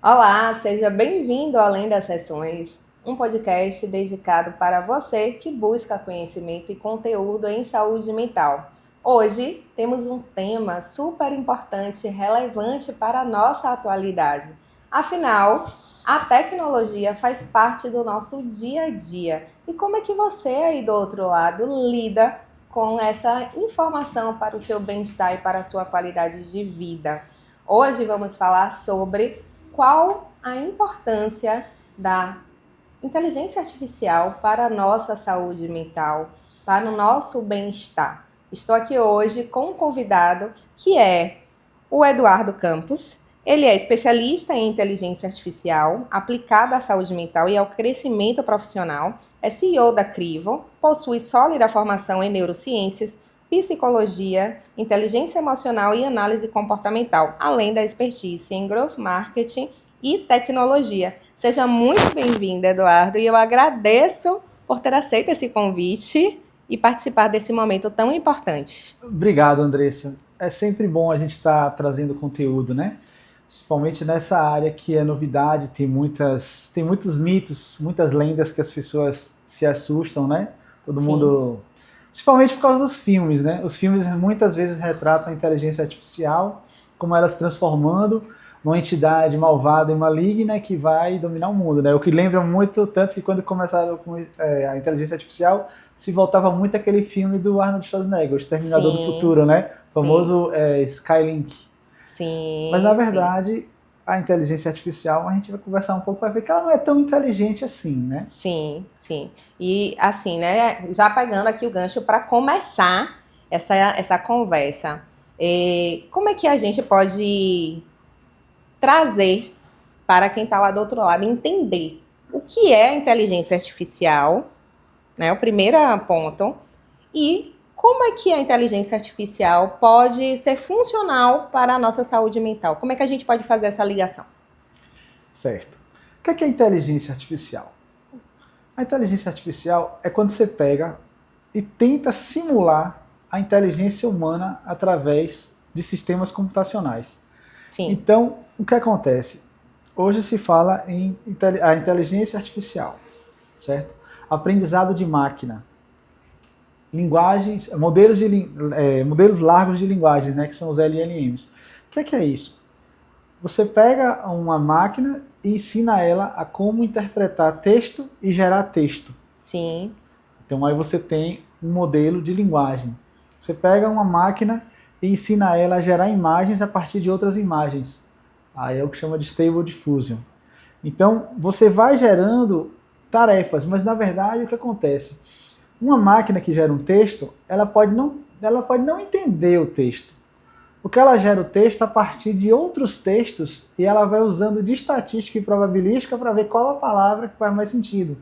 Olá, seja bem-vindo ao Além das Sessões, um podcast dedicado para você que busca conhecimento e conteúdo em saúde mental. Hoje temos um tema super importante e relevante para a nossa atualidade. Afinal, a tecnologia faz parte do nosso dia a dia. E como é que você aí do outro lado lida com essa informação para o seu bem-estar e para a sua qualidade de vida? Hoje vamos falar sobre qual a importância da inteligência artificial para a nossa saúde mental, para o nosso bem-estar. Estou aqui hoje com um convidado que é o Eduardo Campos. Ele é especialista em inteligência artificial aplicada à saúde mental e ao crescimento profissional, é CEO da Crivo, possui sólida formação em neurociências, psicologia, inteligência emocional e análise comportamental, além da expertise em growth marketing e tecnologia. Seja muito bem-vindo, Eduardo, e eu agradeço por ter aceito esse convite e participar desse momento tão importante. Obrigado, Andressa. É sempre bom a gente estar trazendo conteúdo, né? Principalmente nessa área que é novidade, tem muitos mitos, muitas lendas que as pessoas se assustam, né? Todo Sim, mundo, principalmente por causa dos filmes, né? Os filmes muitas vezes retratam a inteligência artificial como ela se transformando numa entidade malvada e maligna que vai dominar o mundo, né? O que lembra muito, tanto que quando começaram com a inteligência artificial, se voltava muito aquele filme do Arnold Schwarzenegger, O Exterminador do sim, Futuro, né? O sim, famoso Skylink. Mas na sim, sim. verdade, a inteligência artificial, a gente vai conversar um pouco para ver que ela não é tão inteligente assim, né? Sim, sim. E assim, né, já pegando aqui o gancho para começar essa conversa, como é que a gente pode trazer para quem está lá do outro lado entender o que é a inteligência artificial, né, o primeiro ponto, e como é que a inteligência artificial pode ser funcional para a nossa saúde mental? Como é que a gente pode fazer essa ligação? Certo. O que é inteligência artificial? A inteligência artificial é quando você pega e tenta simular a inteligência humana através de sistemas computacionais. Sim, Então, o que acontece? Hoje se fala em a inteligência artificial, certo? Aprendizado de máquina, linguagens, modelos largos de linguagens, né, que são os LLMs. O que é isso? Você pega uma máquina e ensina ela a como interpretar texto e gerar texto. sim, Então aí você tem um modelo de linguagem. Você pega uma máquina e ensina ela a gerar imagens a partir de outras imagens. Aí é o que chama de Stable Diffusion. Então você vai gerando tarefas, mas na verdade o que acontece? Uma máquina que gera um texto, ela pode não entender o texto. Porque ela gera o texto a partir de outros textos e ela vai usando de estatística e probabilística para ver qual a palavra que faz mais sentido.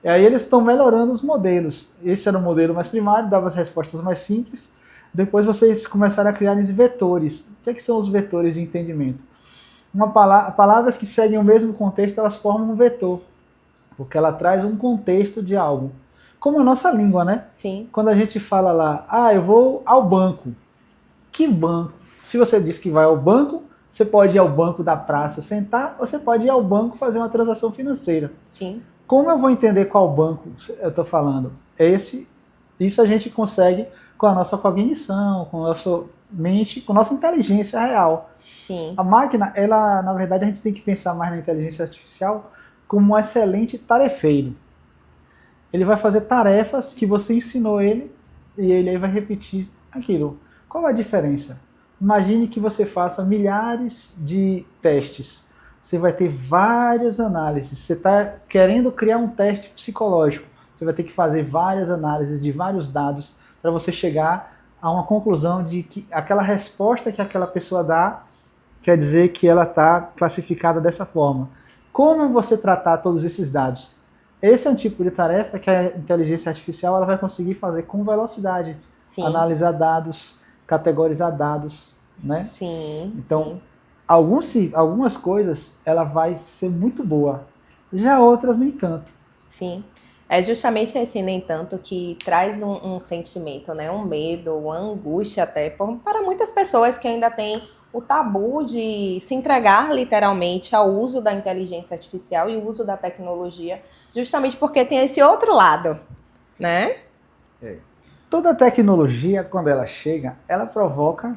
E aí eles estão melhorando os modelos. Esse era o modelo mais primário, dava as respostas mais simples. Depois vocês começaram a criar os vetores. O que são os vetores de entendimento? Palavras que seguem o mesmo contexto, elas formam um vetor, porque ela traz um contexto de algo. Como a nossa língua, né? sim, Quando a gente fala lá, eu vou ao banco. Que banco? Se você diz que vai ao banco, você pode ir ao banco da praça sentar, ou você pode ir ao banco fazer uma transação financeira. sim, Como eu vou entender qual banco eu estou falando? Isso a gente consegue com a nossa cognição, com a nossa mente, com a nossa inteligência real. A sim, máquina, ela, na verdade, a gente tem que pensar mais na inteligência artificial como um excelente tarefeiro. Ele vai fazer tarefas que você ensinou ele e ele aí vai repetir aquilo. Qual a diferença? Imagine que você faça milhares de testes. Você vai ter várias análises. Você está querendo criar um teste psicológico. Você vai ter que fazer várias análises de vários dados para você chegar a uma conclusão de que aquela resposta que aquela pessoa dá quer dizer que ela está classificada dessa forma. Como você tratar todos esses dados? Esse é um tipo de tarefa que a inteligência artificial ela vai conseguir fazer com velocidade. sim, Analisar dados, categorizar dados, né? sim, Então, sim, algumas coisas ela vai ser muito boa, já outras nem tanto. sim. É justamente esse, nem tanto, que traz um sentimento, né? Um medo, uma angústia até, para muitas pessoas que ainda têm o tabu de se entregar literalmente ao uso da inteligência artificial e o uso da tecnologia, justamente porque tem esse outro lado, né? Toda tecnologia, quando ela chega, ela provoca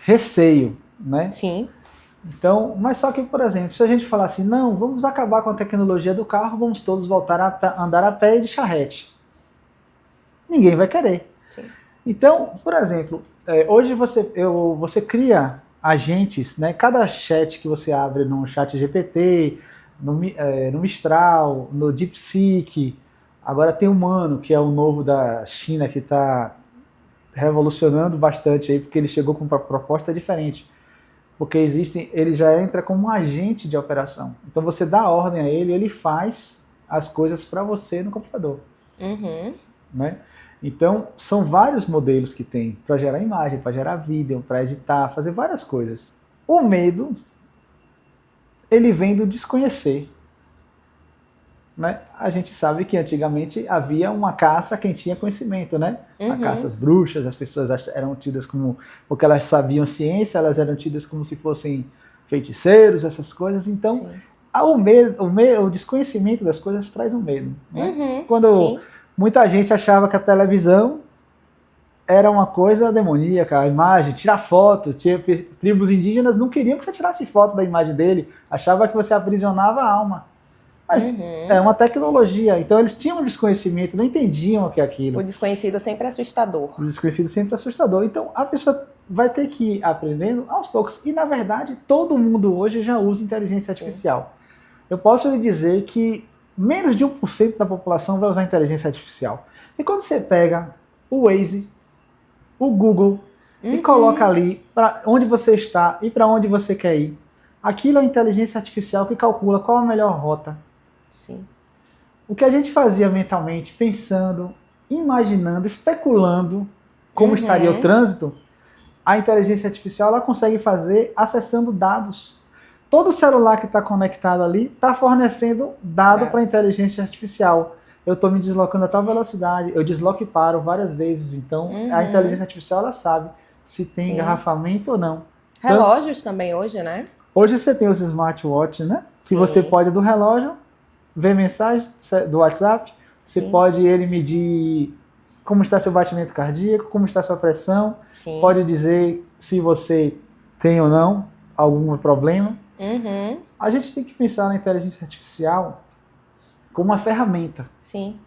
receio, né? Sim. Então, mas só que, por exemplo, se a gente falar assim, não, vamos acabar com a tecnologia do carro, vamos todos voltar a andar a pé e de charrete. Ninguém vai querer. Sim. Então, por exemplo, hoje você cria agentes, né? Cada chat que você abre no chat GPT, no Mistral, no DeepSeek, agora tem o Mano, que é o novo da China, que está revolucionando bastante aí, porque ele chegou com uma proposta diferente. Porque ele já entra como um agente de operação. Então você dá ordem a ele, ele faz as coisas para você no computador. Uhum. Né? Então são vários modelos que tem para gerar imagem, para gerar vídeo, para editar, fazer várias coisas. O medo, ele vem do desconhecer. Né? A gente sabe que antigamente havia uma caça a quem tinha conhecimento, né? A caça às bruxas, as pessoas eram tidas como, porque elas sabiam ciência, elas eram tidas como se fossem feiticeiros, essas coisas. Então, o desconhecimento das coisas traz um medo. Né? Quando muita gente achava que a televisão era uma coisa demoníaca, a imagem, tirar foto, tribos indígenas não queriam que você tirasse foto da imagem dele, achava que você aprisionava a alma. Mas é uma tecnologia, então eles tinham um desconhecimento, não entendiam o que é aquilo. O desconhecido sempre é assustador. O desconhecido sempre é assustador. Então a pessoa vai ter que ir aprendendo aos poucos. E na verdade, todo mundo hoje já usa inteligência artificial. Eu posso lhe dizer que menos de 1% da população vai usar inteligência artificial. E quando você pega o Waze, o Google, e coloca ali para onde você está e para onde você quer ir, aquilo é a inteligência artificial que calcula qual a melhor rota. Sim. O que a gente fazia mentalmente, pensando, imaginando, especulando como estaria o trânsito, a inteligência artificial ela consegue fazer acessando dados. Todo celular que está conectado ali está fornecendo dado para a inteligência artificial. Eu estou me deslocando a tal velocidade, eu desloco e paro várias vezes. Então, a inteligência artificial ela sabe se tem engarrafamento ou não. Relógios também hoje, né? Hoje você tem os smartwatches, né? Que você pode do relógio ver mensagem do WhatsApp, você pode ele medir como está seu batimento cardíaco, como está sua pressão, pode dizer se você tem ou não algum problema. A gente tem que pensar na inteligência artificial como uma ferramenta. Sim.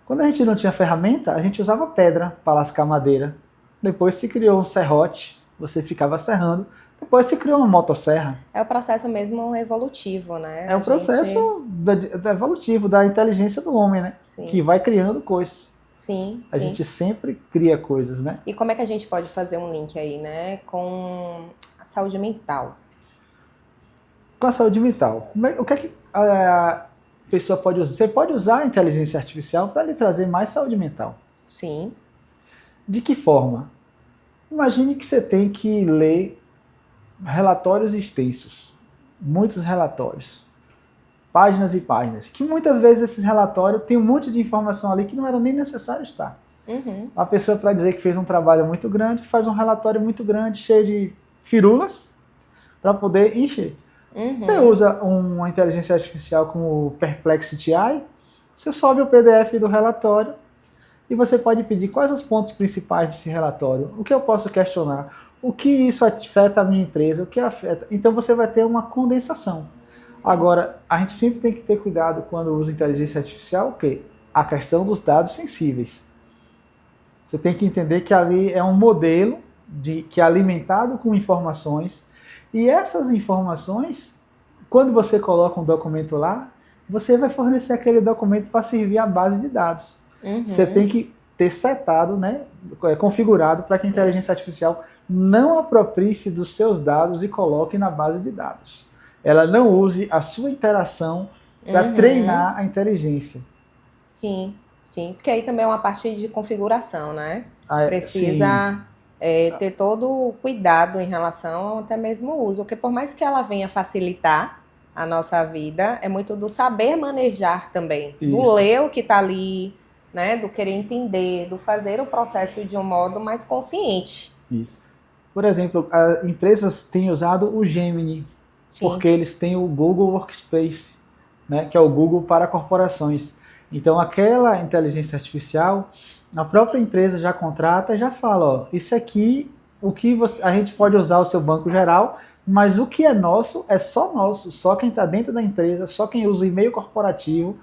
Quando a gente não tinha ferramenta, a gente usava pedra para lascar madeira. Depois se criou um serrote, você ficava serrando. Depois se criou uma motosserra. É o processo mesmo evolutivo, né? É o processo evolutivo da inteligência do homem, né? Sim. Que vai criando coisas. Sim. A gente sempre cria coisas, né? E como é que a gente pode fazer um link aí, né? Com a saúde mental. Com a saúde mental. O que é que a pessoa pode usar? Você pode usar a inteligência artificial para lhe trazer mais saúde mental. Sim. De que forma? Imagine que você tem que ler relatórios extensos, muitos relatórios, páginas e páginas, que muitas vezes esses relatórios tem um monte de informação ali que não era nem necessário estar. A pessoa, para dizer que fez um trabalho muito grande, faz um relatório muito grande, cheio de firulas, para poder encher. Você usa uma inteligência artificial como o Perplexity AI, você sobe o PDF do relatório e você pode pedir quais os pontos principais desse relatório, o que eu posso questionar, o que isso afeta a minha empresa, o que afeta. Então você vai ter uma condensação. Sim. Agora, a gente sempre tem que ter cuidado quando usa inteligência artificial, porque a questão dos dados sensíveis. Você tem que entender que ali é um modelo que é alimentado com informações, e essas informações, quando você coloca um documento lá, você vai fornecer aquele documento para servir a base de dados. Você tem que ter setado, né, configurado para que a inteligência artificial não aproprie-se dos seus dados e coloque na base de dados. Ela não use a sua interação para treinar a inteligência. Sim, porque aí também é uma parte de configuração, né? Precisa ter todo o cuidado em relação até mesmo o uso, porque por mais que ela venha facilitar a nossa vida, é muito do saber manejar também, do ler o que está ali, né? Do querer entender, do fazer o processo de um modo mais consciente. Isso. Por exemplo, as empresas têm usado o Gemini, Sim. porque eles têm o Google Workspace, né, que é o Google para corporações. Então, aquela inteligência artificial, a própria empresa já contrata e já fala, ó, isso aqui, a gente pode usar o seu banco geral, mas o que é nosso, só quem está dentro da empresa, só quem usa o e-mail corporativo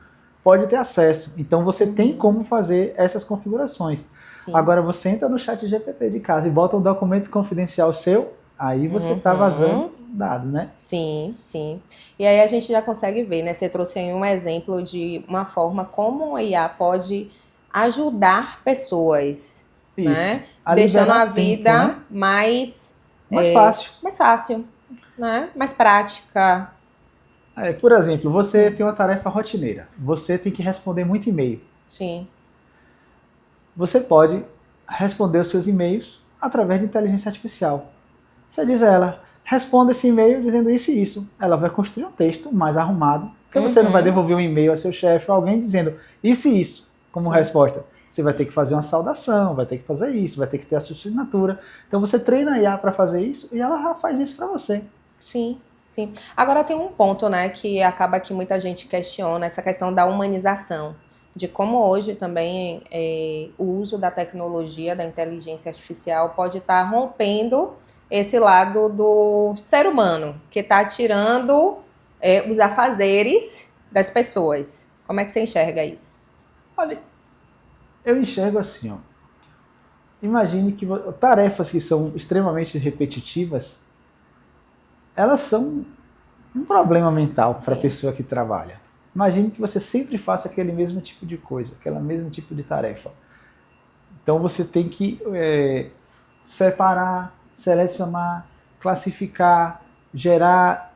pode ter acesso. Então, você tem como fazer essas configurações. Sim. Agora, você entra no chat GPT de casa e bota um documento confidencial seu, aí você está vazando dado, né? Sim, sim. E aí a gente já consegue ver, né? Você trouxe aí um exemplo de uma forma como a IA pode ajudar pessoas, isso, né? Deixando a vida tempo, né? mais fácil. Mais fácil, né? Mais prática. Por exemplo, você tem uma tarefa rotineira. Você tem que responder muito e-mail. Sim. Você pode responder os seus e-mails através de inteligência artificial. Você diz a ela, responda esse e-mail dizendo isso e isso. Ela vai construir um texto mais arrumado, porque você não vai devolver um e-mail a seu chefe ou alguém dizendo isso e isso como resposta. Você vai ter que fazer uma saudação, vai ter que fazer isso, vai ter que ter a sua assinatura. Então você treina a IA para fazer isso e ela já faz isso para você. Sim, sim. Agora tem um ponto, né, que acaba que muita gente questiona, essa questão da humanização. De como hoje também o uso da tecnologia, da inteligência artificial pode estar rompendo esse lado do ser humano, que está tirando os afazeres das pessoas. Como é que você enxerga isso? Olha, eu enxergo assim, ó. Imagine que tarefas que são extremamente repetitivas, elas são um problema mental para a pessoa que trabalha. Imagine que você sempre faça aquele mesmo tipo de coisa, aquele mesmo tipo de tarefa. Então você tem que separar, selecionar, classificar, gerar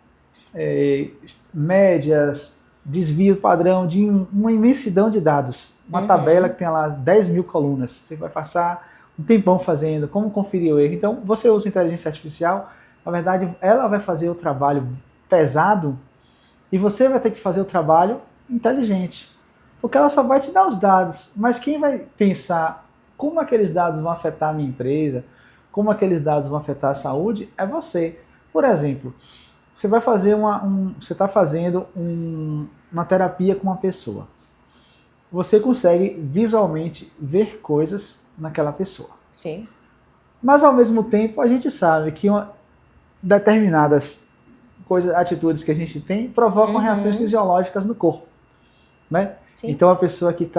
médias, desvio padrão de uma imensidão de dados. Uma tabela que tem lá 10 mil colunas. Você vai passar um tempão fazendo, como conferir o erro. Então você usa inteligência artificial, na verdade ela vai fazer o trabalho pesado e você vai ter que fazer o trabalho inteligente. Porque ela só vai te dar os dados, mas quem vai pensar como aqueles dados vão afetar a minha empresa, como aqueles dados vão afetar a saúde, é você. Por exemplo, você vai fazer você está fazendo uma terapia com uma pessoa. Você consegue visualmente ver coisas naquela pessoa. Sim. Mas ao mesmo tempo a gente sabe que determinadas atitudes que a gente tem provocam reações fisiológicas no corpo, né? Sim. Então a pessoa que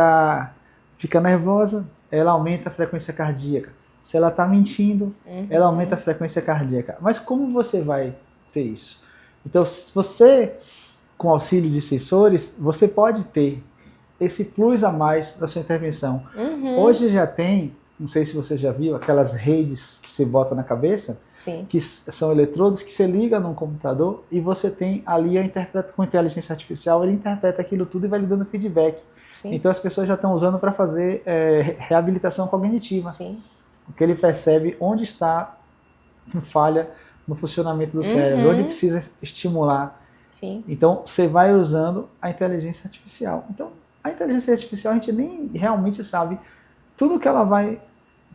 fica nervosa, ela aumenta a frequência cardíaca. Se ela está mentindo, ela aumenta a frequência cardíaca. Mas como você vai ter isso? Então, se você, com auxílio de sensores, você pode ter esse plus a mais da sua intervenção. Hoje já tem, não sei se você já viu, aquelas redes que você bota na cabeça, sim, que são eletrodos que você liga num computador e você tem ali, com inteligência artificial, ele interpreta aquilo tudo e vai lhe dando feedback. Sim. Então as pessoas já estão usando para fazer reabilitação cognitiva. Sim. Porque ele percebe onde está falha no funcionamento do cérebro, onde precisa estimular. Sim. Então você vai usando a inteligência artificial. Então a inteligência artificial a gente nem realmente sabe tudo que ela vai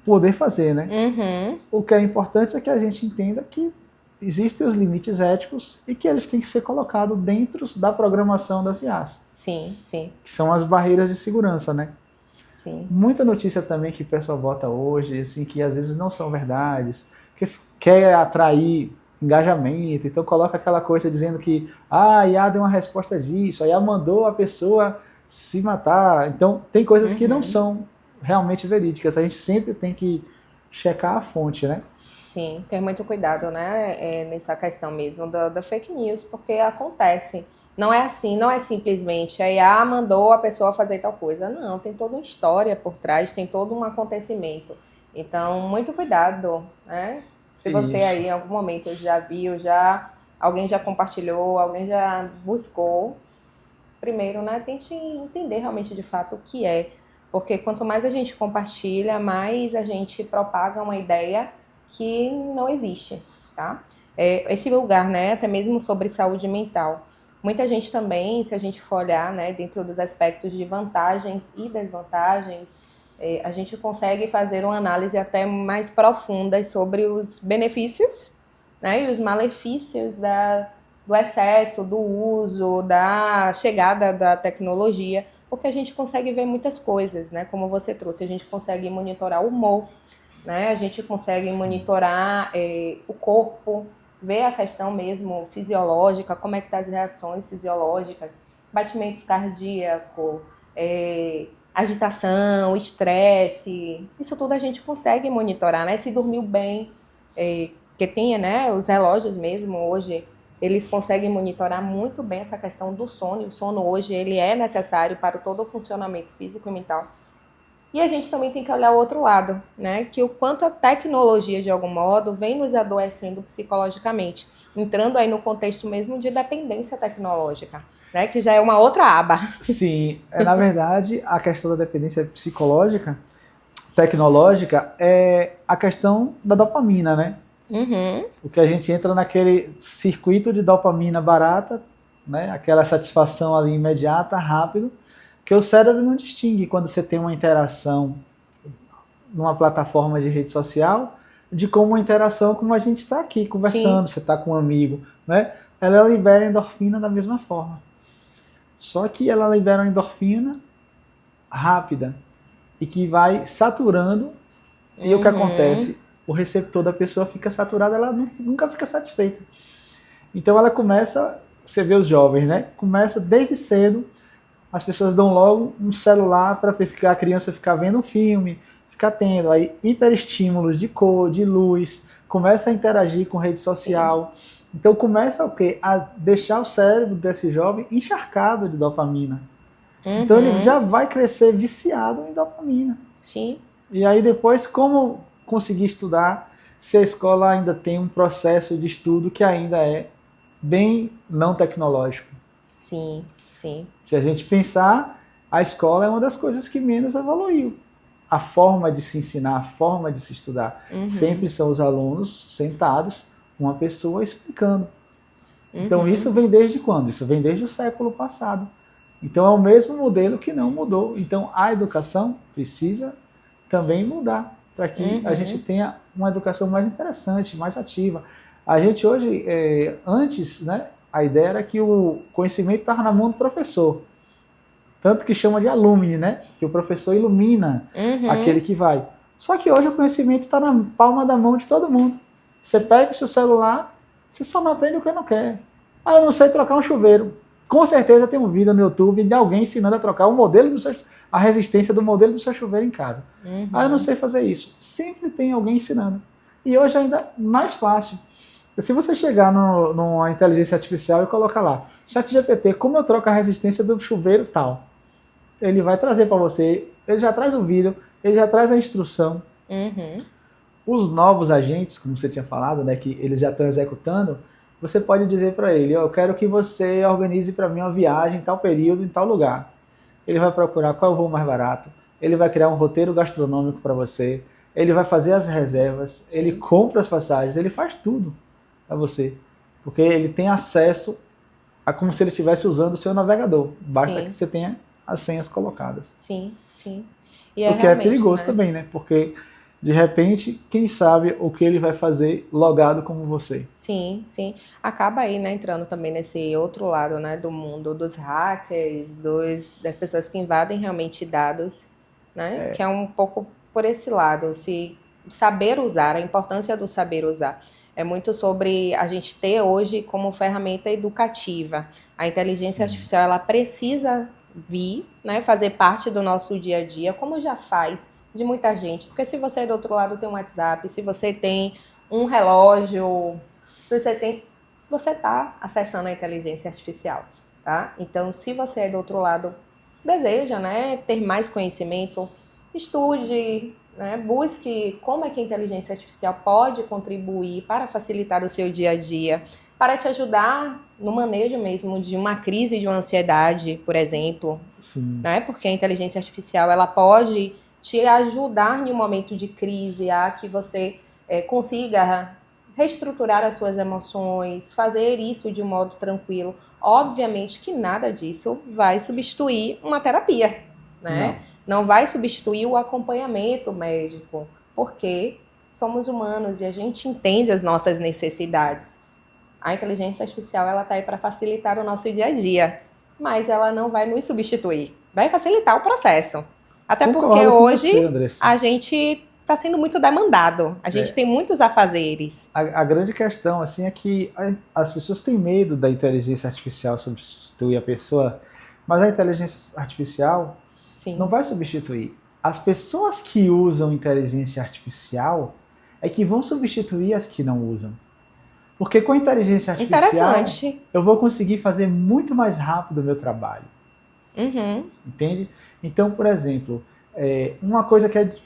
poder fazer, né? O que é importante é que a gente entenda que existem os limites éticos e que eles têm que ser colocados dentro da programação das IAs. Sim, sim. Que são as barreiras de segurança, né? Sim. Muita notícia também que o pessoal bota hoje, assim, que às vezes não são verdades, que quer atrair engajamento, então coloca aquela coisa dizendo que a IA deu uma resposta disso, a IA mandou a pessoa se matar. Então tem coisas que não são realmente verídicas, a gente sempre tem que checar a fonte, né? Sim, ter muito cuidado, né, nessa questão mesmo da fake news, porque acontece. Não é assim, não é simplesmente a IA mandou a pessoa fazer tal coisa. Não, tem toda uma história por trás, tem todo um acontecimento. Então, muito cuidado, né? Se você aí em algum momento já viu, alguém já compartilhou, alguém já buscou, primeiro, né, tente entender realmente de fato o que é. Porque quanto mais a gente compartilha, mais a gente propaga uma ideia que não existe, tá? Esse lugar, né, até mesmo sobre saúde mental. Muita gente também, se a gente for olhar, né, dentro dos aspectos de vantagens e desvantagens, a gente consegue fazer uma análise até mais profunda sobre os benefícios, né, e os malefícios do excesso, do uso, da chegada da tecnologia, porque a gente consegue ver muitas coisas, né, como você trouxe, a gente consegue monitorar o humor, né, a gente consegue monitorar o corpo, ver a questão mesmo fisiológica, como é que tá as reações fisiológicas, batimentos cardíacos, agitação, estresse, isso tudo a gente consegue monitorar, né? Se dormiu bem, que tenha, né, os relógios mesmo hoje, eles conseguem monitorar muito bem essa questão do sono. O sono hoje ele é necessário para todo o funcionamento físico e mental. E a gente também tem que olhar o outro lado, né? Que o quanto a tecnologia, de algum modo, vem nos adoecendo psicologicamente, entrando aí no contexto mesmo de dependência tecnológica, né? Que já é uma outra aba. Sim, na verdade, a questão da dependência psicológica, tecnológica, é a questão da dopamina, né? Uhum. Porque a gente entra naquele circuito de dopamina barata, né? Aquela satisfação ali imediata, rápido, que o cérebro não distingue quando você tem uma interação numa plataforma de rede social de como uma interação como a gente está aqui conversando, Sim. você está com um amigo, né? Ela libera endorfina da mesma forma. Só que ela libera uma endorfina rápida e que vai saturando. E o que acontece? O receptor da pessoa fica saturado, ela nunca fica satisfeita. Então ela começa, você vê os jovens, né? Começa desde cedo, as pessoas dão logo um celular para a criança ficar vendo um filme, ficar tendo aí hiperestímulos de cor, de luz, começa a interagir com rede social. Sim. Então começa o quê? A deixar o cérebro desse jovem encharcado de dopamina. Então ele já vai crescer viciado em dopamina. Sim. E aí depois, como conseguir estudar se a escola ainda tem um processo de estudo que ainda é bem não tecnológico? Sim, sim. Se a gente pensar, a escola é uma das coisas que menos evoluiu. A forma de se ensinar, a forma de se estudar. Sempre são os alunos sentados, uma pessoa explicando. Então isso vem desde quando? Isso vem desde o século passado. Então é o mesmo modelo que não mudou. Então a educação precisa também mudar para que a gente tenha uma educação mais interessante, mais ativa. A gente hoje, antes, né, a ideia era que o conhecimento estava na mão do professor. Tanto que chama de alumni, né? Que o professor ilumina aquele que vai. Só que hoje o conhecimento está na palma da mão de todo mundo. Você pega o seu celular, você só não aprende o que não quer. Ah, eu não sei trocar um chuveiro. Com certeza tem um vídeo no YouTube de alguém ensinando a trocar o modelo do seu, a resistência do modelo do seu chuveiro em casa. Ah, eu não sei fazer isso. Sempre tem alguém ensinando. E hoje ainda mais fácil. Se você chegar numa inteligência artificial e colocar lá, ChatGPT, como eu troco a resistência do chuveiro tal, ele vai trazer para você, ele já traz o vídeo, ele já traz a instrução. Os novos agentes, como você tinha falado, né, que eles já estão executando, você pode dizer para ele, eu quero que você organize para mim uma viagem em tal período, em tal lugar. Ele vai procurar qual é o voo mais barato, ele vai criar um roteiro gastronômico para você, ele vai fazer as reservas, ele compra as passagens, ele faz tudo para você. Porque ele tem acesso a como se ele estivesse usando o seu navegador. Basta que você tenha as senhas colocadas. Sim, sim. E o que é perigoso também, né? Porque, de repente, quem sabe o que ele vai fazer logado como você. Sim, sim. Acaba aí, né, entrando também nesse outro lado, né, do mundo dos hackers, das pessoas que invadem realmente dados, né? Que é um pouco por esse lado, se saber usar, a importância do saber usar. É muito sobre a gente ter hoje como ferramenta educativa. A inteligência artificial, ela precisa vir, né, fazer parte do nosso dia a dia, como já faz de muita gente. Porque se você do outro lado tem um WhatsApp, se você tem um relógio, se você está acessando a inteligência artificial, tá? Então, se você do outro lado deseja, né, ter mais conhecimento, estude, né, busque como é que a inteligência artificial pode contribuir para facilitar o seu dia a dia, para te ajudar no manejo mesmo de uma crise de uma ansiedade, por exemplo. Sim. Né? Porque a inteligência artificial ela pode te ajudar em um momento de crise a que você consiga reestruturar as suas emoções, fazer isso de um modo tranquilo. Obviamente que nada disso vai substituir uma terapia, né? Não vai substituir o acompanhamento médico, porque somos humanos e a gente entende as nossas necessidades. A inteligência artificial ela está aí para facilitar o nosso dia a dia, mas ela não vai nos substituir. Vai facilitar o processo. Até Concordo porque com hoje você, Andressa. a gente está sendo muito demandado. A gente tem muitos afazeres. A grande questão assim, é que as pessoas têm medo da inteligência artificial substituir a pessoa, mas a inteligência artificial Sim. não vai substituir. As pessoas que usam inteligência artificial é que vão substituir as que não usam. Porque com a inteligência artificial eu vou conseguir fazer muito mais rápido o meu trabalho. Uhum. Entende? Então, por exemplo, uma coisa que é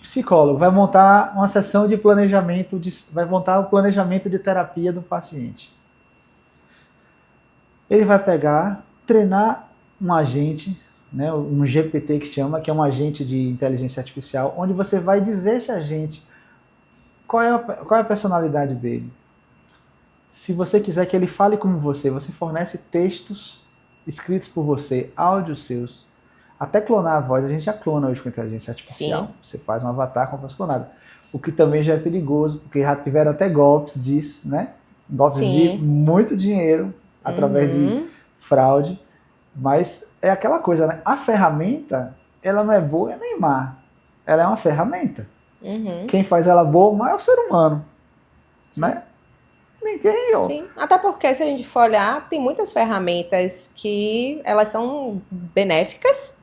psicólogo vai montar uma sessão de planejamento, vai montar o planejamento de terapia do paciente. Ele vai pegar, treinar um agente, né, um GPT que chama, que é um agente de inteligência artificial, onde você vai dizer esse agente qual é a personalidade dele. Se você quiser que ele fale como você fornece textos escritos por você, áudios seus, até clonar a voz, a gente já clona hoje com inteligência artificial. Sim. Você faz um avatar com a voz clonada. O que também já é perigoso, porque já tiveram até golpes disso, né? Golpes de muito dinheiro através de fraude. Mas é aquela coisa, né? A ferramenta, ela não é boa nem má. Ela é uma ferramenta. Quem faz ela boa ou má é o ser humano. Sim. Né? Ninguém, ó. Sim, até porque se a gente for olhar, tem muitas ferramentas que elas são benéficas,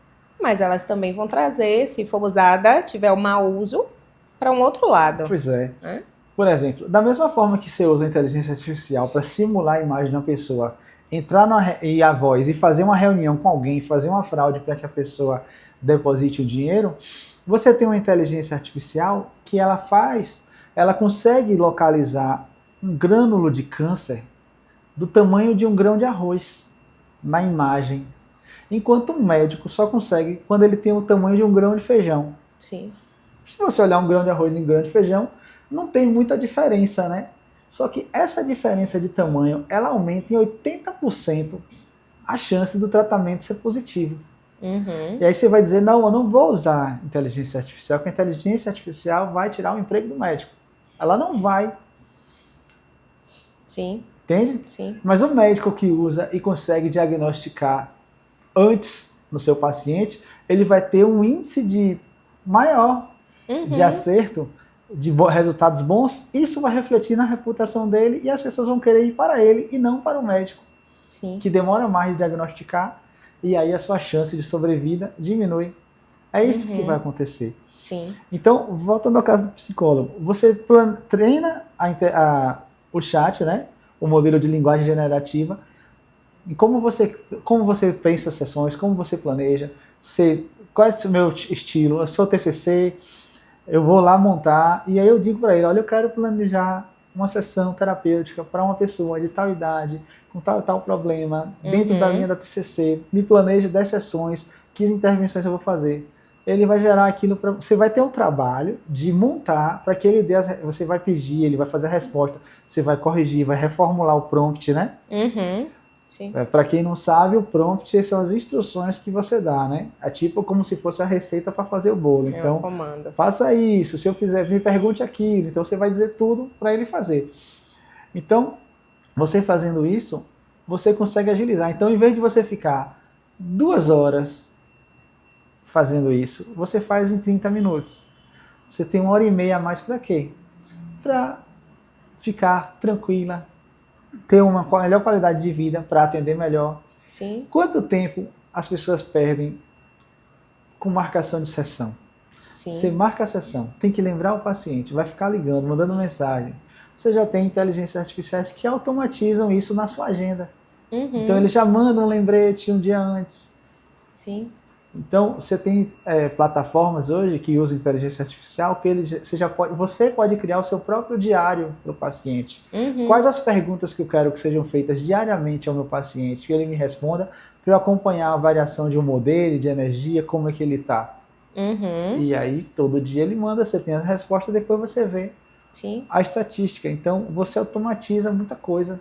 mas elas também vão trazer, se for usada, tiver o mau uso, para um outro lado. Pois é. Por exemplo, da mesma forma que você usa a inteligência artificial para simular a imagem de uma pessoa, entrar e a voz e fazer uma reunião com alguém, fazer uma fraude para que a pessoa deposite o dinheiro, você tem uma inteligência artificial que ela consegue localizar um grânulo de câncer do tamanho de um grão de arroz na imagem, enquanto um médico só consegue quando ele tem o tamanho de um grão de feijão. Sim. Se você olhar um grão de arroz e um grão de feijão, não tem muita diferença, né? Só que essa diferença de tamanho, ela aumenta em 80% a chance do tratamento ser positivo. E aí você vai dizer, não, eu não vou usar inteligência artificial, porque a inteligência artificial vai tirar o emprego do médico. Ela não vai. Sim. Entende? Sim. Mas o médico que usa e consegue diagnosticar antes no seu paciente, ele vai ter um índice maior de acerto, de resultados bons. Isso vai refletir na reputação dele e as pessoas vão querer ir para ele e não para o médico. Sim. Que demora mais de diagnosticar e aí a sua chance de sobrevida diminui. É isso que vai acontecer. Sim. Então, voltando ao caso do psicólogo, você treina o chat, né? O modelo de linguagem generativa, e como você pensa as sessões, como você planeja, qual é o meu estilo, eu sou TCC, eu vou lá montar, e aí eu digo para ele, olha, eu quero planejar uma sessão terapêutica para uma pessoa de tal idade, com tal e tal problema, dentro da linha da TCC, me planeja 10 sessões, que intervenções eu vou fazer. Ele vai gerar aquilo para você, vai ter um trabalho de montar para que ele dê, você vai pedir, ele vai fazer a resposta, você vai corrigir, vai reformular o prompt, né? Sim. Para quem não sabe, o prompt são as instruções que você dá, né? É tipo como se fosse a receita para fazer o bolo. Então, comando. Faça isso, se eu fizer, me pergunte aquilo. Então você vai dizer tudo para ele fazer. Então, você fazendo isso, você consegue agilizar. Então, em vez de você ficar 2 horas fazendo isso, você faz em 30 minutos. Você tem 1h30 a mais para quê? Para ficar tranquila, ter uma melhor qualidade de vida, para atender melhor. Sim. Quanto tempo as pessoas perdem com marcação de sessão? Sim. Você marca a sessão, tem que lembrar o paciente, vai ficar ligando, mandando mensagem. Você já tem inteligências artificiais que automatizam isso na sua agenda. Então eles já mandam um lembrete um dia antes. Sim. Então você tem plataformas hoje que usam inteligência artificial que você pode criar o seu próprio diário para o paciente. Quais as perguntas que eu quero que sejam feitas diariamente ao meu paciente, que ele me responda, para eu acompanhar a variação de humor dele, de energia, como é que ele está. E aí todo dia ele manda, você tem as respostas, depois você vê a estatística. Então você automatiza muita coisa.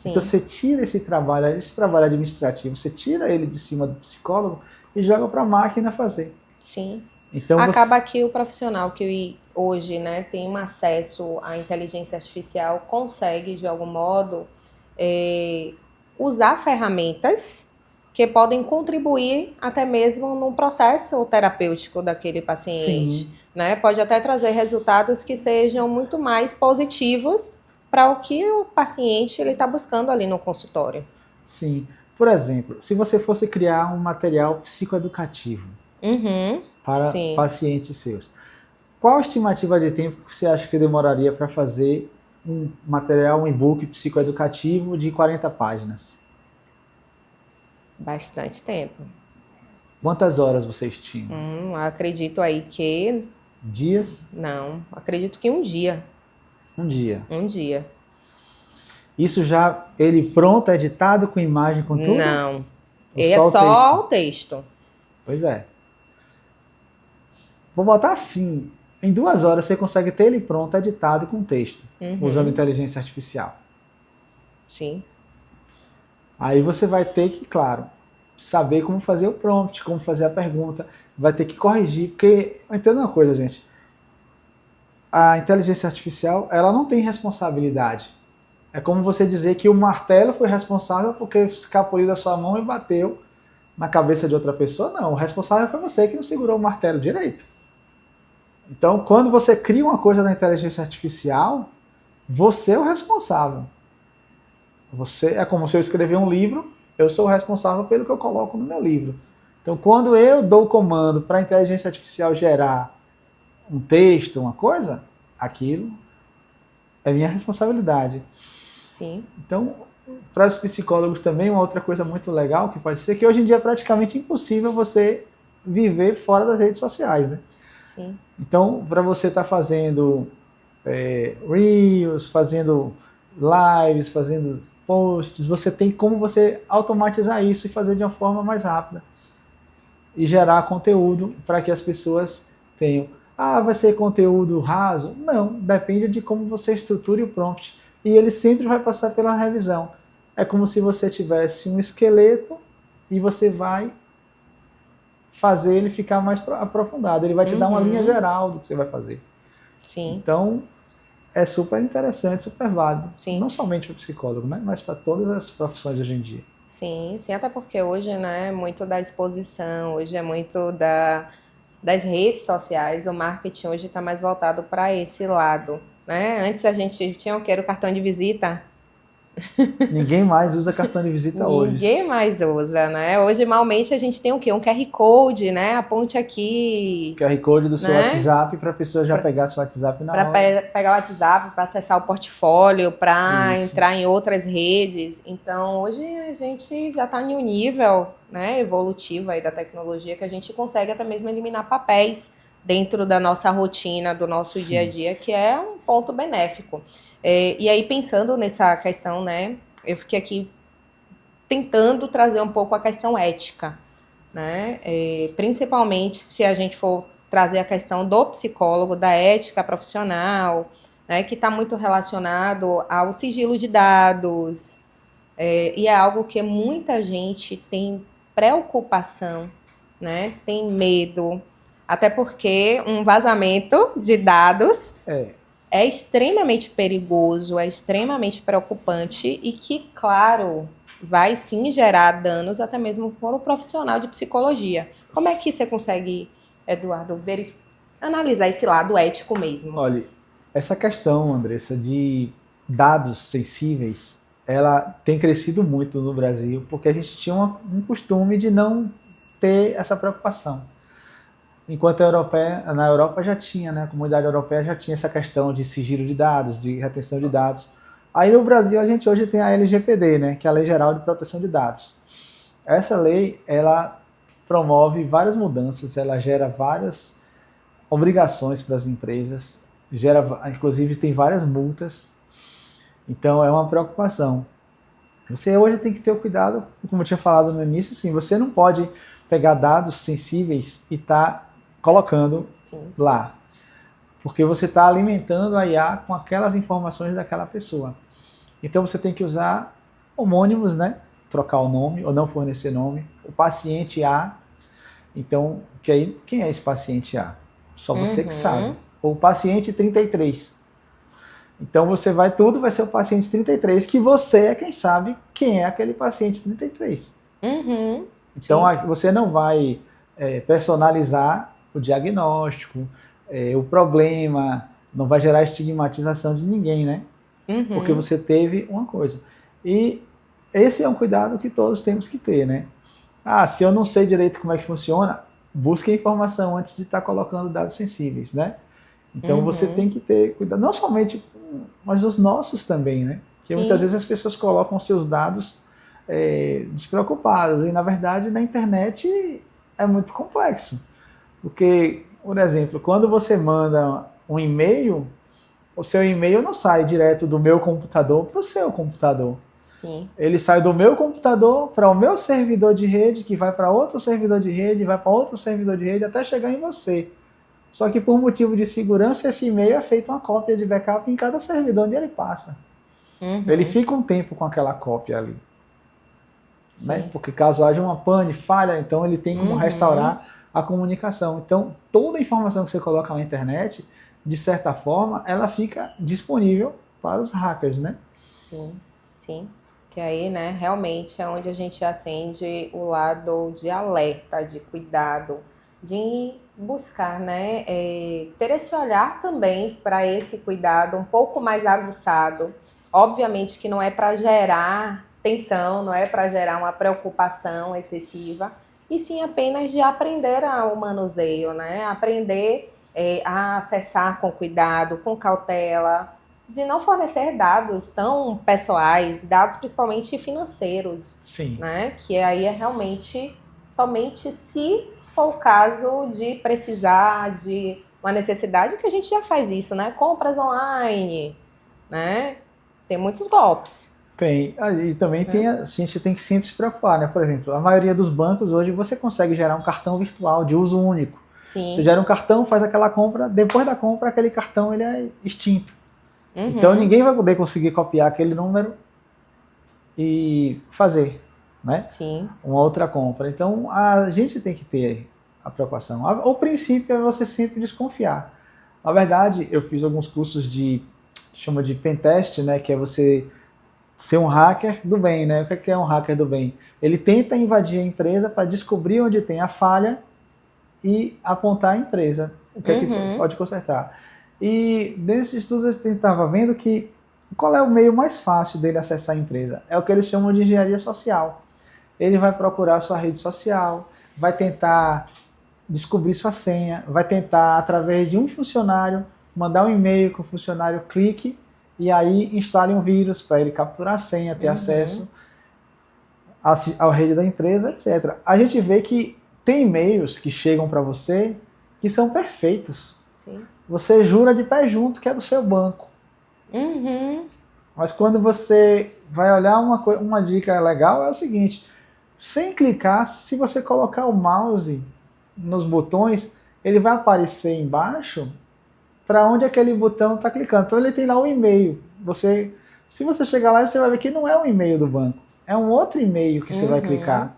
Sim. Então você tira esse trabalho administrativo, você tira ele de cima do psicólogo e joga para a máquina fazer. Sim. Então Acaba que o profissional que hoje, né, tem um acesso à inteligência artificial consegue, de algum modo, usar ferramentas que podem contribuir até mesmo no processo terapêutico daquele paciente, sim, né? Pode até trazer resultados que sejam muito mais positivos para o que o paciente ele está buscando ali no consultório. sim. Por exemplo, se você fosse criar um material psicoeducativo Uhum, para sim. pacientes seus, qual a estimativa de tempo que você acha que demoraria para fazer um material, um e-book psicoeducativo de 40 páginas? Bastante tempo. Quantas horas vocês tinham? Acredito aí que Dias? não, acredito que um dia. Um dia. Um dia. Isso já ele pronto, editado, com imagem, com tudo? Não. Ou Ele é só o texto? só o texto. Pois é. Vou botar assim. Em 2 horas você consegue ter ele pronto, editado com texto, usando inteligência artificial. Sim. Aí você vai ter que, claro, saber como fazer o prompt, como fazer a pergunta, vai ter que corrigir, porque, entenda uma coisa, gente, a inteligência artificial, ela não tem responsabilidade. É como você dizer que o martelo foi responsável porque escapuliu da sua mão e bateu na cabeça de outra pessoa. Não, o responsável foi você que não segurou o martelo direito. Então, quando você cria uma coisa na inteligência artificial, você é o responsável. Você é como se eu escrever um livro, eu sou o responsável pelo que eu coloco no meu livro. Então, quando eu dou o comando para a inteligência artificial gerar um texto, uma coisa, aquilo é minha responsabilidade. Sim. Então, para os psicólogos também, uma outra coisa muito legal que pode ser que hoje em dia é praticamente impossível você viver fora das redes sociais, né? Sim. Então, para você estar fazendo Reels, fazendo lives, fazendo posts, você tem como você automatizar isso e fazer de uma forma mais rápida. E gerar conteúdo para que as pessoas tenham. Ah, vai ser conteúdo raso? Não, depende de como você estruture o prompt. E ele sempre vai passar pela revisão. É como se você tivesse um esqueleto e você vai fazer ele ficar mais aprofundado. Ele vai te dar uma linha geral do que você vai fazer. Sim. Então, é super interessante, super válido. Sim. Não somente para o psicólogo, né? Mas para todas as profissões hoje em dia. Sim, sim, até porque hoje, né, é muito da exposição, hoje é muito das redes sociais, o marketing hoje está mais voltado para esse lado, né? Antes a gente tinha o que era o cartão de visita. Ninguém mais usa cartão de visita Ninguém hoje. mais usa, né? Hoje, malmente, a gente tem o quê? Um QR Code, né? Aponte aqui, QR Code do seu né? WhatsApp para a pessoa já pegar seu WhatsApp na Para hora. pegar o WhatsApp, para acessar o portfólio, para Isso. entrar em outras redes. Então, hoje a gente já está em um nível, né, evolutivo aí da tecnologia que a gente consegue até mesmo eliminar papéis dentro da nossa rotina, do nosso dia a dia, que é um ponto benéfico. E aí, pensando nessa questão, né, eu fiquei aqui tentando trazer um pouco a questão ética, né? Principalmente se a gente for trazer a questão do psicólogo, da ética profissional, né? Que está muito relacionado ao sigilo de dados, e é algo que muita gente tem preocupação, né? Tem medo, até porque um vazamento de dados é extremamente perigoso, é extremamente preocupante e que, claro, vai sim gerar danos até mesmo para o profissional de psicologia. Como é que você consegue, Eduardo, analisar esse lado ético mesmo? Olha, essa questão, Andressa, de dados sensíveis, ela tem crescido muito no Brasil, porque a gente tinha um costume de não ter essa preocupação. Enquanto na Europa já tinha, né, a comunidade europeia já tinha essa questão de sigilo de dados, de retenção de dados. Aí no Brasil a gente hoje tem a LGPD, né, que é a Lei Geral de Proteção de Dados. Essa lei, ela promove várias mudanças, ela gera várias obrigações para as empresas, inclusive tem várias multas. Então é uma preocupação. Você hoje tem que ter o cuidado, como eu tinha falado no início, assim, você não pode pegar dados sensíveis e estar colocando lá. Porque você está alimentando a IA com aquelas informações daquela pessoa. Então você tem que usar homônimos, né? Trocar o nome ou não fornecer nome. O paciente A, então, quem é esse paciente A? Só você que sabe. Uhum. O paciente 33. Então tudo vai ser o paciente 33, que você é quem sabe quem é aquele paciente 33. Uhum. Então Sim. você não vai personalizar o diagnóstico, o problema, não vai gerar estigmatização de ninguém, né? Porque Uhum. você teve uma coisa. E esse é um cuidado que todos temos que ter, né? Se eu não sei direito como é que funciona, busque informação antes de estar colocando dados sensíveis, né? Então você Uhum. tem que ter cuidado, não somente, mas os nossos também, né? Porque muitas Sim. vezes as pessoas colocam seus dados despreocupados, e na verdade na internet é muito complexo. Porque, por exemplo, quando você manda um e-mail, o seu e-mail não sai direto do meu computador para o seu computador. Sim. Ele sai do meu computador para o meu servidor de rede, que vai para outro servidor de rede, vai para outro servidor de rede, até chegar em você. Só que por motivo de segurança, esse e-mail é feito uma cópia de backup em cada servidor onde ele passa. Ele Uhum. fica um tempo com aquela cópia ali, né? Sim. Porque caso haja uma pane, falha, então ele tem como Uhum. restaurar a comunicação. Então, toda a informação que você coloca na internet, de certa forma, ela fica disponível para os hackers, né? Sim. Sim. Que aí, né, realmente é onde a gente acende o lado de alerta, de cuidado, de buscar, né, ter esse olhar também para esse cuidado um pouco mais aguçado. Obviamente que não é para gerar tensão, não é para gerar uma preocupação excessiva, e sim apenas de aprender o manuseio, né, aprender a acessar com cuidado, com cautela, de não fornecer dados tão pessoais, dados principalmente financeiros, Sim. né? Que aí é realmente somente se for o caso de precisar de uma necessidade, que a gente já faz isso, né? Compras online, né? Tem muitos golpes. Tem. E também Né? a gente tem que sempre se preocupar, né? Por exemplo, a maioria dos bancos hoje você consegue gerar um cartão virtual de uso único. Você Sim. gera um cartão, faz aquela compra, depois da compra aquele cartão ele é extinto. Então Uhum. ninguém vai poder conseguir copiar aquele número e fazer, né? Sim. Uma outra compra. Então a gente tem que ter a preocupação. O princípio é você sempre desconfiar. Na verdade, eu fiz alguns cursos chama de pentest, né? Que é você ser um hacker do bem, né? O que é um hacker do bem? Ele tenta invadir a empresa para descobrir onde tem a falha e apontar a empresa, o que é que Uhum. pode consertar. E nesses estudos a gente estava vendo que qual é o meio mais fácil dele acessar a empresa? É o que eles chamam de engenharia social. Ele vai procurar sua rede social, vai tentar descobrir sua senha, vai tentar, através de um funcionário, mandar um e-mail que o funcionário clique e aí instale um vírus para ele capturar a senha, ter Uhum. acesso à rede da empresa, etc. A gente vê que tem e-mails que chegam para você que são perfeitos. Sim. Você jura de pé junto que é do seu banco. Uhum. Mas quando você vai olhar uma dica legal é o seguinte, sem clicar, se você colocar o mouse nos botões, ele vai aparecer embaixo para onde aquele botão está clicando. Então ele tem lá o e-mail. Se você chegar lá, você vai ver que não é o e-mail do banco. É um outro e-mail que você vai Uhum. clicar.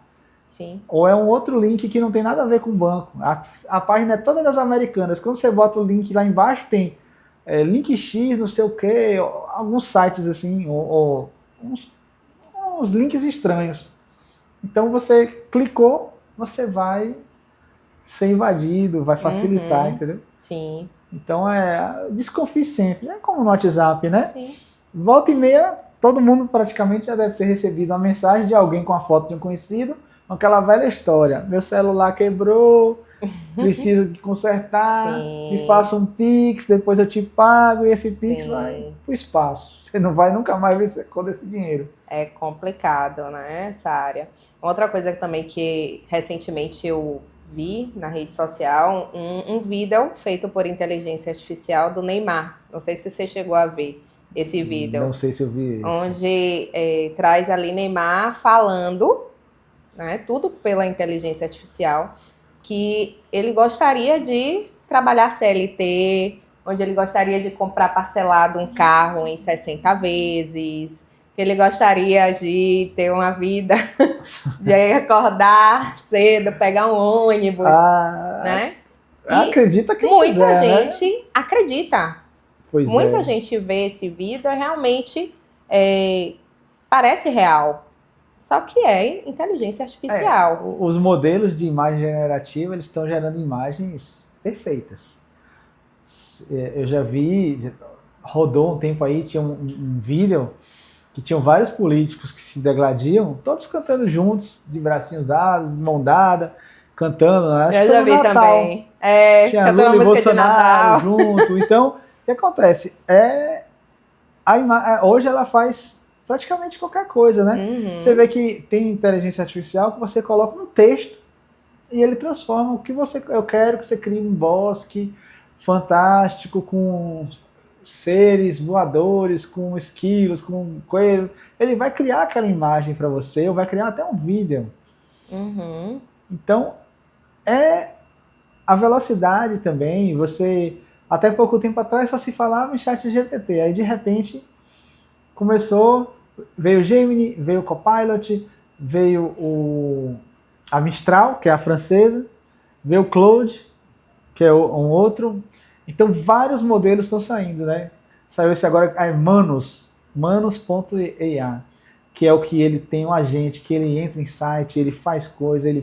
Sim. Ou é um outro link que não tem nada a ver com o banco. A página é toda das americanas. Quando você bota o link lá embaixo, tem link X, não sei o que, alguns sites assim, ou uns links estranhos. Então você clicou, você vai ser invadido, vai facilitar, Uhum. entendeu? Sim. Então desconfie sempre. É como no WhatsApp, né? Sim. Volta e meia, todo mundo praticamente já deve ter recebido uma mensagem de alguém com a foto de um conhecido, com aquela velha história. Meu celular quebrou, preciso de consertar, me Sim. faça um Pix, depois eu te pago, e esse Pix vai Sim. pro espaço. Você não vai nunca mais ver quando esse dinheiro. É complicado, né, essa área. Outra coisa também que recentemente eu vi na rede social, um vídeo feito por inteligência artificial do Neymar. Não sei se você chegou a ver esse vídeo, Não sei se eu vi esse. onde traz ali Neymar falando, né, tudo pela inteligência artificial, que ele gostaria de trabalhar CLT, onde ele gostaria de comprar parcelado um carro em 60 vezes, Ele gostaria de ter uma vida, de acordar cedo, pegar um ônibus, né? E Acredita quem muita quiser, gente né? acredita. Pois Muita é. gente vê esse vídeo e realmente parece real. Só que é inteligência artificial. Os modelos de imagem generativa, eles estão gerando imagens perfeitas. Eu já vi, rodou um tempo aí, tinha um vídeo que tinham vários políticos que se degladiam, todos cantando juntos, de bracinhos dados, mão dada, cantando, né? Acho que Eu foi já no vi Natal. também. Tinha Cantando a Lula e música de Bolsonaro Natal. junto. Então, o que acontece? Hoje ela faz praticamente qualquer coisa, né? Uhum. Você vê que tem inteligência artificial que você coloca no texto e ele transforma o que eu quero que você crie um bosque fantástico com seres voadores, com esquilos, com coelhos. Ele vai criar aquela imagem para você, ou vai criar até um vídeo. Uhum. Então, a velocidade também. Você, até pouco tempo atrás, só se falava em chat GPT. Aí, de repente, veio o Gemini, veio o Copilot, veio a Mistral, que é a francesa, veio o Claude, que é um outro. Então, vários modelos estão saindo, né? Saiu esse agora, Manus.ai, que é o que ele tem um agente, que ele entra em site, ele faz coisas, ele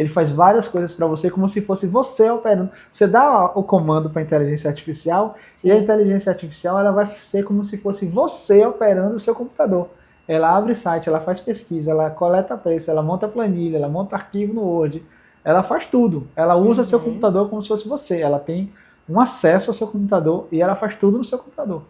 faz várias coisas para você, como se fosse você operando. Você dá o comando para a inteligência artificial, Sim. e a inteligência artificial ela vai ser como se fosse você operando o seu computador. Ela abre site, ela faz pesquisa, ela coleta preço, ela monta planilha, ela monta arquivo no Word, ela faz tudo. Ela usa seu computador como se fosse você. Ela tem um acesso ao seu computador e ela faz tudo no seu computador.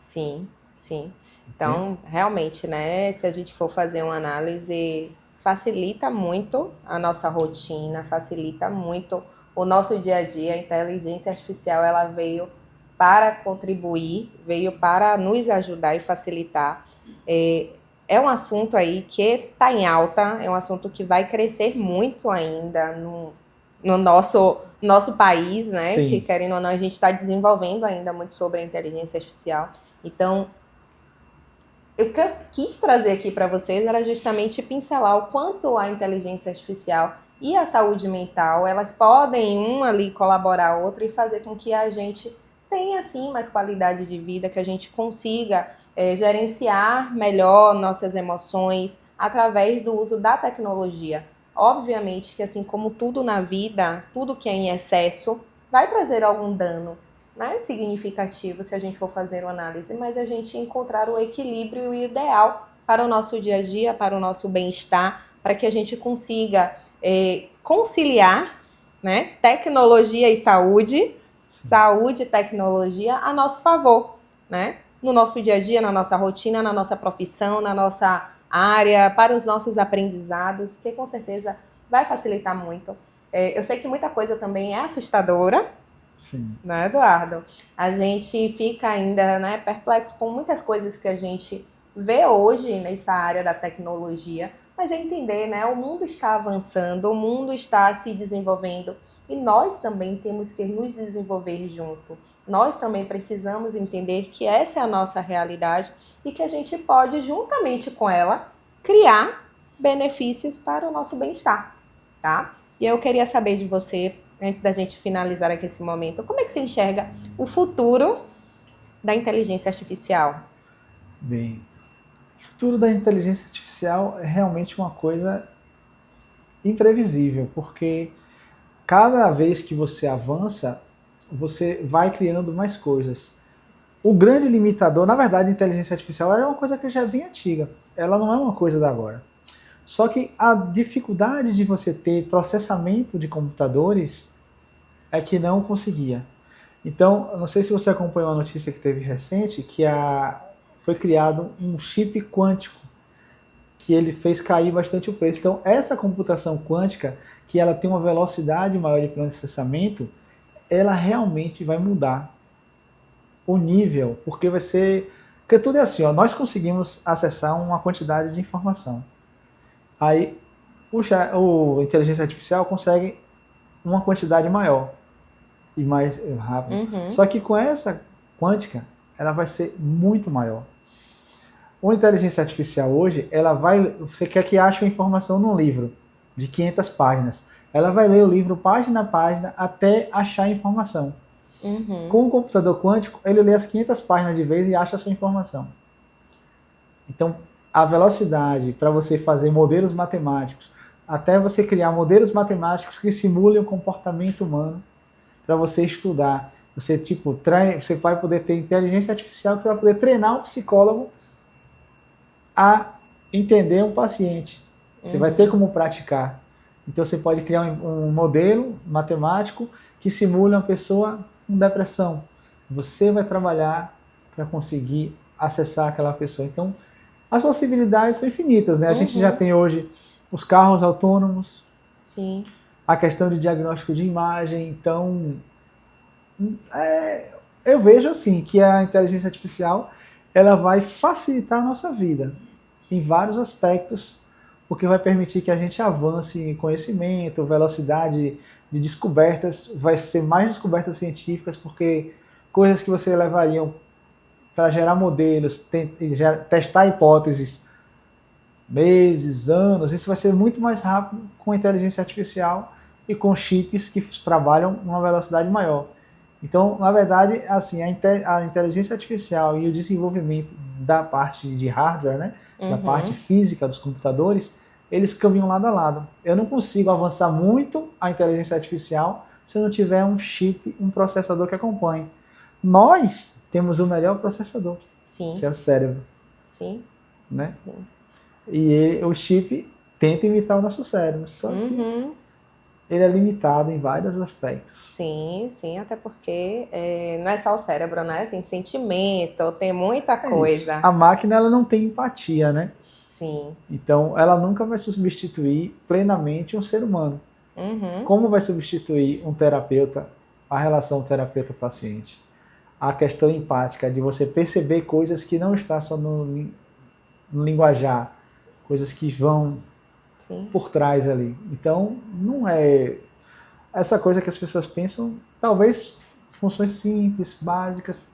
Sim, sim. Então, realmente, né, se a gente for fazer uma análise, facilita muito a nossa rotina, facilita muito o nosso dia a dia. A inteligência artificial, ela veio para contribuir, veio para nos ajudar e facilitar. É um assunto aí que está em alta, é um assunto que vai crescer muito ainda no nosso país, né? Sim. Que, querendo ou não, a gente está desenvolvendo ainda muito sobre a inteligência artificial. Então, o que eu quis trazer aqui para vocês era justamente pincelar o quanto a inteligência artificial e a saúde mental, elas podem uma ali colaborar a outra e fazer com que a gente tenha, assim, mais qualidade de vida, que a gente consiga gerenciar melhor nossas emoções através do uso da tecnologia. Obviamente que, assim como tudo na vida, tudo que é em excesso vai trazer algum dano, né, significativo se a gente for fazer uma análise, mas a gente encontrar o equilíbrio ideal para o nosso dia a dia, para o nosso bem-estar, para que a gente consiga conciliar, né, tecnologia e saúde, saúde e tecnologia a nosso favor, né, no nosso dia a dia, na nossa rotina, na nossa profissão, na nossa área, para os nossos aprendizados, que com certeza vai facilitar muito. Eu sei que muita coisa também é assustadora, Sim. né, Eduardo? A gente fica ainda, né, perplexo com muitas coisas que a gente vê hoje nessa área da tecnologia, mas é entender, né, o mundo está avançando, o mundo está se desenvolvendo e nós também temos que nos desenvolver junto. Nós também precisamos entender que essa é a nossa realidade e que a gente pode, juntamente com ela, criar benefícios para o nosso bem-estar, tá? E eu queria saber de você, antes da gente finalizar aqui esse momento, como é que você enxerga o futuro da inteligência artificial? Bem, o futuro da inteligência artificial é realmente uma coisa imprevisível, porque cada vez que você avança, você vai criando mais coisas. O grande limitador, na verdade, a inteligência artificial é uma coisa que já é bem antiga. Ela não é uma coisa da agora. Só que a dificuldade de você ter processamento de computadores é que não conseguia. Então, não sei se você acompanhou a notícia que teve recente, que foi criado um chip quântico, que ele fez cair bastante o preço. Então, essa computação quântica, que ela tem uma velocidade maior de processamento, ela realmente vai mudar o nível, porque vai ser... Porque tudo é assim, ó, nós conseguimos acessar uma quantidade de informação. Aí, a inteligência artificial consegue uma quantidade maior e mais rápido. Uhum. Só que com essa quântica, ela vai ser muito maior. uma inteligência artificial hoje, você quer que ache uma informação num livro de 500 páginas. Ela vai ler o livro página a página até achar a informação. Com o computador quântico, ele lê as 500 páginas de vez e acha a sua informação. Então, a velocidade para você fazer modelos matemáticos, até você criar modelos matemáticos que simulem o comportamento humano, para você estudar. Você vai poder ter inteligência artificial que vai poder treinar um psicólogo a entender um paciente. Você vai ter como praticar. Então você pode criar um modelo matemático que simule uma pessoa com depressão. Você vai trabalhar para conseguir acessar aquela pessoa. Então, as possibilidades são infinitas, né? A gente já tem hoje os carros autônomos, Sim. a questão de diagnóstico de imagem. Então, eu vejo assim que a inteligência artificial ela vai facilitar a nossa vida em vários aspectos, porque vai permitir que a gente avance em conhecimento, velocidade de descobertas, vai ser mais descobertas científicas, porque coisas que você levariam para gerar modelos, testar hipóteses, meses, anos, isso vai ser muito mais rápido com inteligência artificial e com chips que trabalham numa velocidade maior. Então, na verdade, assim, a inteligência artificial e o desenvolvimento da parte de hardware, né, da parte física dos computadores, eles caminham lado a lado. Eu não consigo avançar muito a inteligência artificial se eu não tiver um chip, um processador que acompanhe. Nós temos o melhor processador, Sim. que é o cérebro. Sim. Né? Sim. E o chip tenta imitar o nosso cérebro, só que ele é limitado em vários aspectos. Sim, sim, até porque não é só o cérebro, né? Tem sentimento, tem muita coisa. Isso. A máquina ela não tem empatia, né? Sim. Então ela nunca vai substituir plenamente um ser humano. Como vai substituir um terapeuta, a relação terapeuta-paciente? A questão empática de você perceber coisas que não está só no linguajar, coisas que vão por trás ali. Então, não é essa coisa que as pessoas pensam, talvez funções simples, básicas,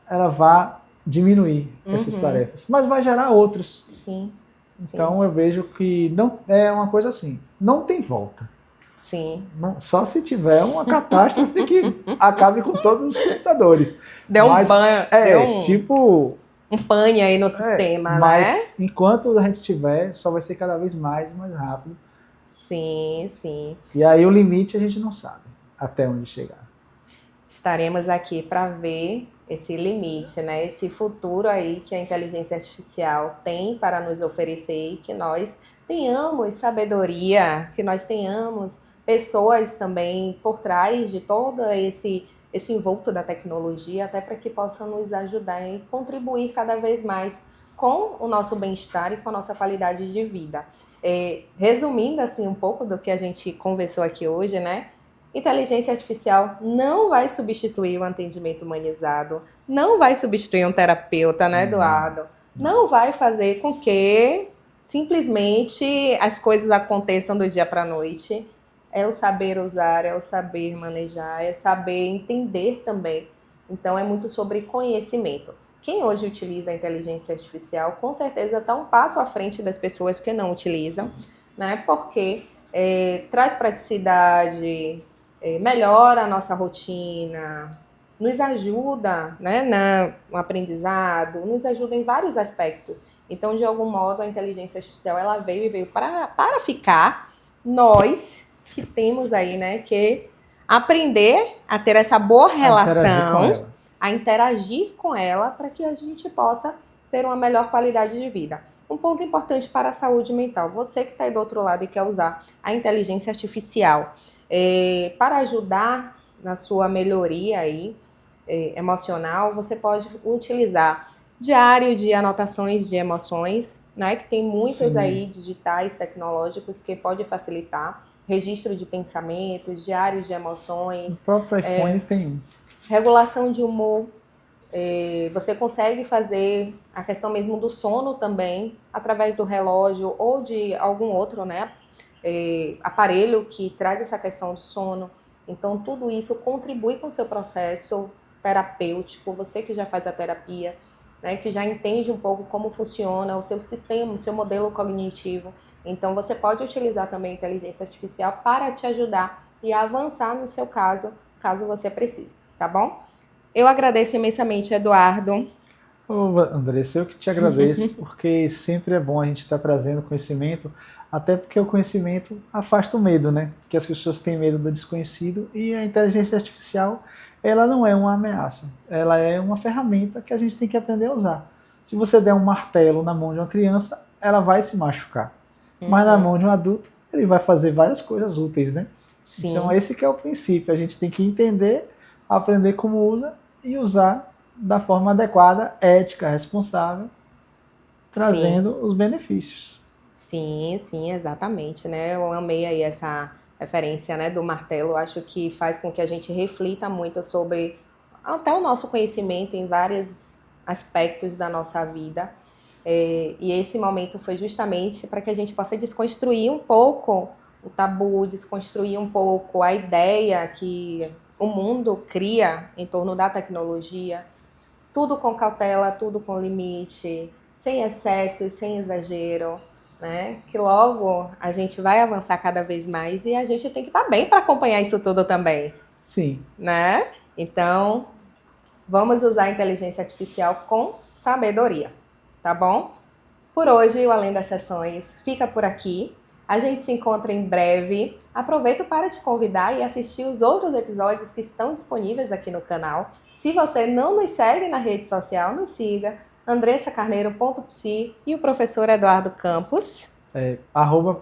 ela vá diminuir essas tarefas, mas vai gerar outras. Sim. Então, eu vejo que não é uma coisa assim, não tem volta. Sim. Não, só se tiver uma catástrofe que acabe com todos os computadores. Deu um banho. Tipo um pane aí no sistema, mas enquanto a gente tiver, só vai ser cada vez mais e mais rápido. Sim, sim. E aí o limite a gente não sabe até onde chegar. Estaremos aqui para ver esse limite, né? Esse futuro aí que a inteligência artificial tem para nos oferecer e que nós tenhamos sabedoria, que nós tenhamos pessoas também por trás de todo esse envolto da tecnologia, até para que possam nos ajudar e contribuir cada vez mais com o nosso bem-estar e com a nossa qualidade de vida. Resumindo assim um pouco do que a gente conversou aqui hoje, né? Inteligência artificial não vai substituir o atendimento humanizado, não vai substituir um terapeuta, né, Eduardo? Não vai fazer com que simplesmente as coisas aconteçam do dia para a noite. É o saber usar, é o saber manejar, é saber entender também. Então, é muito sobre conhecimento. Quem hoje utiliza a inteligência artificial, com certeza está um passo à frente das pessoas que não utilizam, né? Porque traz praticidade, melhora a nossa rotina, nos ajuda, né, no aprendizado, nos ajuda em vários aspectos. Então, de algum modo, a inteligência artificial ela veio para ficar. Nós que temos aí, né, que aprender a ter essa boa relação, a interagir com ela para que a gente possa ter uma melhor qualidade de vida. Um ponto importante para a saúde mental, você que está aí do outro lado e quer usar a inteligência artificial para ajudar na sua melhoria aí, emocional, você pode utilizar diário de anotações de emoções, né, que tem muitos aí digitais, tecnológicos, que pode facilitar, registro de pensamentos, diários de emoções. O próprio iPhone tem um. Regulação de humor. Você consegue fazer a questão mesmo do sono também, através do relógio ou de algum outro, né, aparelho que traz essa questão do sono. Então, tudo isso contribui com o seu processo terapêutico, você que já faz a terapia. né, que já entende um pouco como funciona o seu sistema, o seu modelo cognitivo. Então, você pode utilizar também a inteligência artificial para te ajudar e avançar no seu caso, caso você precise, tá bom? Eu agradeço imensamente, Eduardo. Ô, Andressa, eu que te agradeço, porque sempre é bom a gente estar trazendo conhecimento, até porque o conhecimento afasta o medo, né? Porque as pessoas têm medo do desconhecido e a inteligência artificial, ela não é uma ameaça, ela é uma ferramenta que a gente tem que aprender a usar. Se você der um martelo na mão de uma criança, ela vai se machucar, mas na mão de um adulto, ele vai fazer várias coisas úteis, né? Então Sim, esse que é o princípio, a gente tem que entender, aprender como usa e usar da forma adequada, ética, responsável, sim. trazendo os benefícios. Sim, sim, exatamente, né? Eu amei aí essa referência, né, do martelo. Acho que faz com que a gente reflita muito sobre até o nosso conhecimento em vários aspectos da nossa vida. E esse momento foi justamente para que a gente possa desconstruir um pouco o tabu, desconstruir um pouco a ideia que o mundo cria em torno da tecnologia. Tudo com cautela, tudo com limite, sem excesso e sem exagero, né? Que logo a gente vai avançar cada vez mais e a gente tem que estar bem para acompanhar isso tudo também, Sim, né? Então, vamos usar a inteligência artificial com sabedoria, tá bom? Por hoje, o Além das Sessões fica por aqui. A gente se encontra em breve. Aproveito para te convidar e assistir os outros episódios que estão disponíveis aqui no canal. Se você não nos segue na rede social, nos siga. andressacarneiro.psi e o professor Eduardo Campos.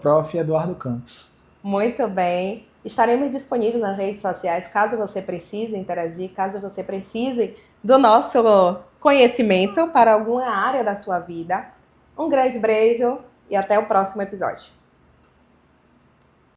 @prof. Eduardo Campos. Muito bem. Estaremos disponíveis nas redes sociais caso você precise interagir, caso você precise do nosso conhecimento para alguma área da sua vida. Um grande beijo e até o próximo episódio.